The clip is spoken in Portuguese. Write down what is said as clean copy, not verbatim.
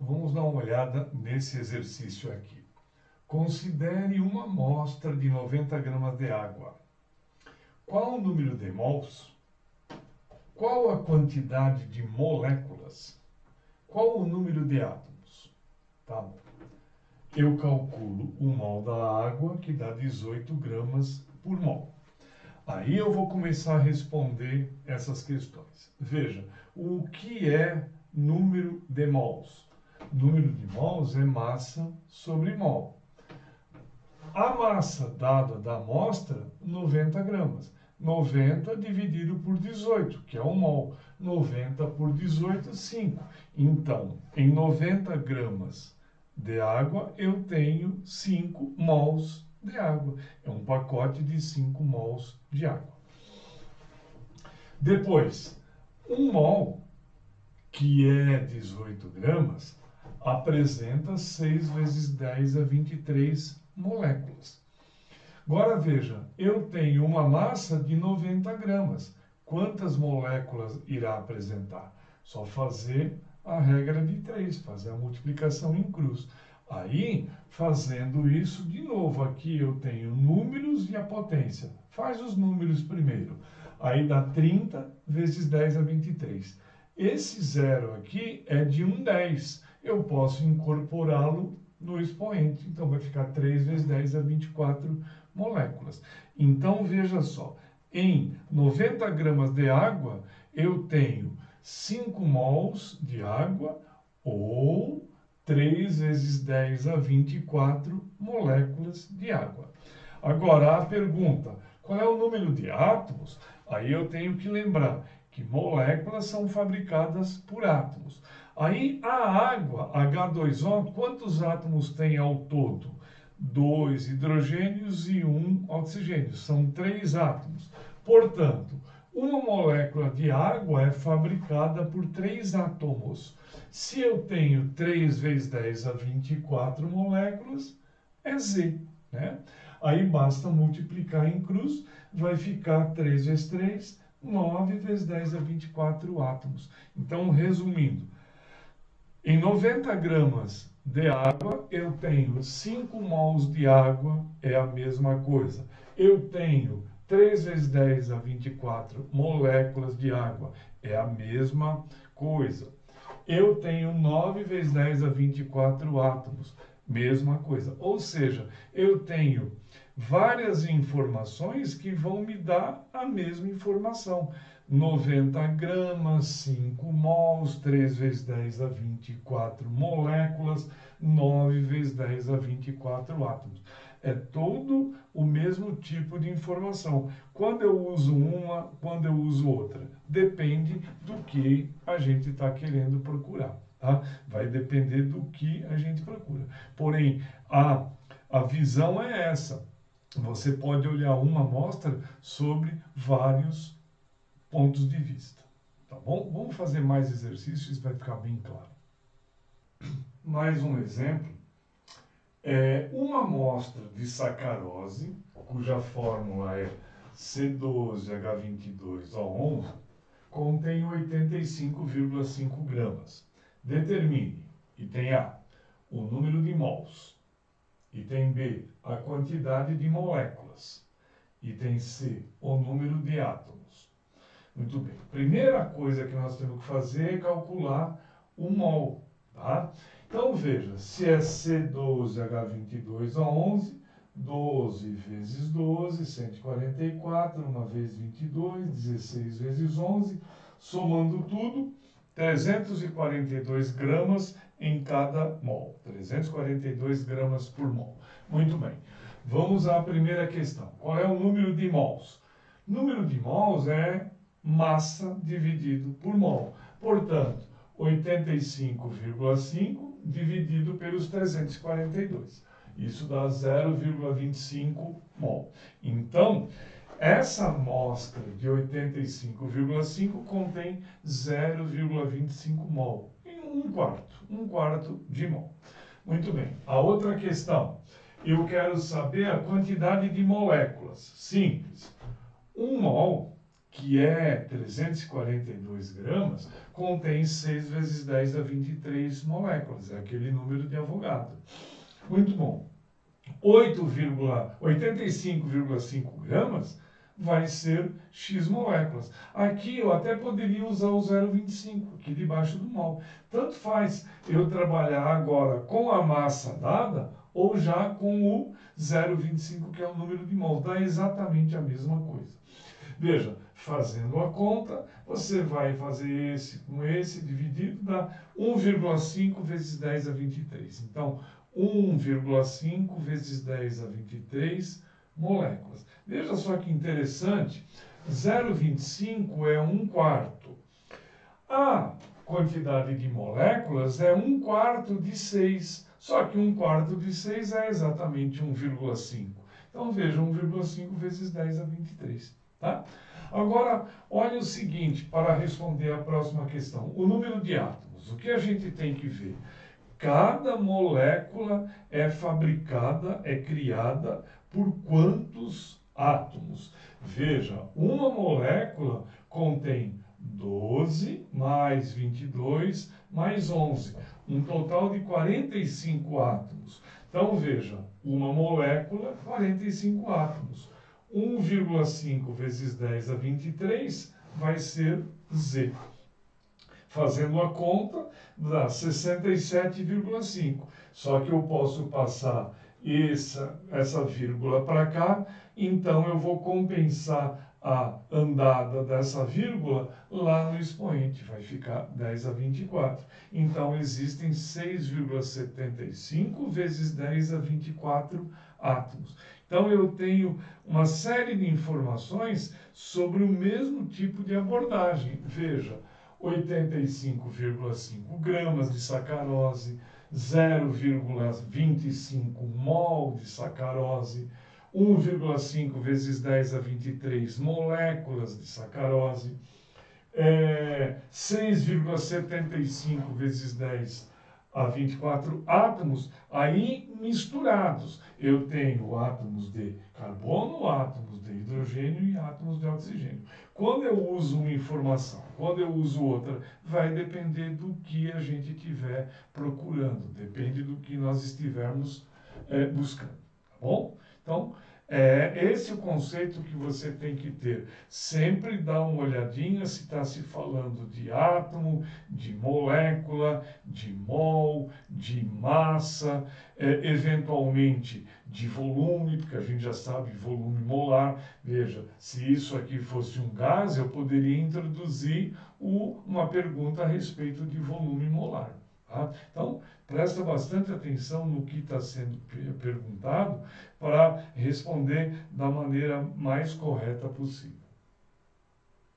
Vamos dar uma olhada nesse exercício aqui. Considere uma amostra de 90 gramas de água. Qual o número de mols? Qual a quantidade de moléculas? Qual o número de átomos? Tá bom. Eu calculo o mol da água, que dá 18 gramas por mol. Aí eu vou começar a responder essas questões. Veja, o que é número de mols? Número de mols é massa sobre mol. A massa dada da amostra, 90 gramas. 90 dividido por 18, que é 1 mol. 90 por 18, 5. Então, em 90 gramas de água, eu tenho 5 mols de água. É um pacote de 5 mols de água. Depois, 1 mol, que é 18 gramas, apresenta 6 vezes 10 a 23 moléculas. Agora veja, eu tenho uma massa de 90 gramas. Quantas moléculas irá apresentar? Só fazer a regra de 3, fazer a multiplicação em cruz. Aí, fazendo isso, de novo, aqui eu tenho números e a potência. Faz os números primeiro. Aí dá 30 vezes 10 a 23. Esse zero aqui é de 1/10. Eu posso incorporá-lo no expoente. Então, vai ficar 3 vezes 10 a 24 moléculas. Então, veja só. Em 90 gramas de água, eu tenho 5 mols de água ou 3 vezes 10 a 24 moléculas de água. Agora, a pergunta, qual é o número de átomos? Aí eu tenho que lembrar que moléculas são fabricadas por átomos. Aí a água, H2O, quantos átomos tem ao todo? 2 hidrogênios e 1 oxigênio. São 3 átomos. Portanto, uma molécula de água é fabricada por 3 átomos. Se eu tenho 3 vezes 10 a 24 moléculas, é Z, né? Aí basta multiplicar em cruz, vai ficar 3 vezes 3, 9 vezes 10 a 24 átomos. Então, resumindo, em 90 gramas de água, eu tenho 5 mols de água, é a mesma coisa. Eu tenho 3 vezes 10 a 24 moléculas de água, é a mesma coisa. Eu tenho 9 vezes 10 a 24 átomos, mesma coisa. Ou seja, eu tenho várias informações que vão me dar a mesma informação. 90 gramas, 5 mols, 3 vezes 10 a 24 moléculas, 9 vezes 10 a 24 átomos. É todo o mesmo tipo de informação. Quando eu uso uma, quando eu uso outra, depende do que a gente está querendo procurar. Tá? Vai depender do que a gente procura. Porém, a visão é essa. Você pode olhar uma amostra sobre vários pontos de vista. Tá bom? Vamos fazer mais exercícios, vai ficar bem claro. Mais um exemplo. Uma amostra de sacarose, cuja fórmula é C12H22O11, contém 85,5 gramas. Determine, item A, o número de mols. Item B, a quantidade de moléculas. Item C, o número de átomos. Muito bem. Primeira coisa que nós temos que fazer é calcular o mol. Tá? Então, veja, se é C12H22O11, 12 vezes 12, 144, 1 vezes 22, 16 vezes 11, somando tudo, 342 gramas em cada mol. 342 gramas por mol. Muito bem. Vamos à primeira questão. Qual é o número de mols? Número de mols é massa dividido por mol. Portanto, 85,5 dividido pelos 342. Isso dá 0,25 mol. Então, essa amostra de 85,5 contém 0,25 mol. Em um quarto de mol. Muito bem. A outra questão. Eu quero saber a quantidade de moléculas. Simples. 1 mol que é 342 gramas, contém 6 vezes 10 a 23 moléculas, é aquele número de Avogadro. Muito bom. 85,5 gramas vai ser X moléculas. Aqui eu até poderia usar o 0,25, aqui debaixo do mol. Tanto faz eu trabalhar agora com a massa dada ou já com o 0,25, que é o número de mol. Dá exatamente a mesma coisa. Veja, fazendo a conta, você vai fazer esse com esse dividido, dá 1,5 vezes 10 a 23. Então, 1,5 vezes 10 a 23 moléculas. Veja só que interessante, 0,25 é 1/4. A quantidade de moléculas é 1/4 de 6, só que 1/4 de 6 é exatamente 1,5. Então, veja, 1,5 vezes 10 a 23. Tá? Agora, olha o seguinte, para responder a próxima questão. O número de átomos. O que a gente tem que ver? Cada molécula é fabricada, é criada por quantos átomos? Veja, uma molécula contém 12 mais 22 mais 11, um total de 45 átomos. Então, veja, uma molécula, 45 átomos. 1,5 vezes 10 a 23 vai ser Z. Fazendo a conta, dá 67,5. Só que eu posso passar essa vírgula para cá, então eu vou compensar a andada dessa vírgula lá no expoente, vai ficar 10 a 24. Então, existem 6,75 vezes 10 a 24 átomos. Então, eu tenho uma série de informações sobre o mesmo tipo de abordagem. Veja, 85,5 gramas de sacarose, 0,25 mol de sacarose, 1,5 vezes 10 a 23 moléculas de sacarose, 6,75 vezes 10 a 24 átomos, aí misturados. Eu tenho átomos de carbono, átomos de hidrogênio e átomos de oxigênio. Quando eu uso uma informação, quando eu uso outra, vai depender do que a gente estiver procurando, depende do que nós estivermos buscando, tá bom? Então, esse é o conceito que você tem que ter. Sempre dá uma olhadinha se está se falando de átomo, de molécula, de mol, de massa, eventualmente de volume, porque a gente já sabe volume molar. Veja, se isso aqui fosse um gás, eu poderia introduzir uma pergunta a respeito de volume molar. Tá? Então, presta bastante atenção no que está sendo perguntado para responder da maneira mais correta possível.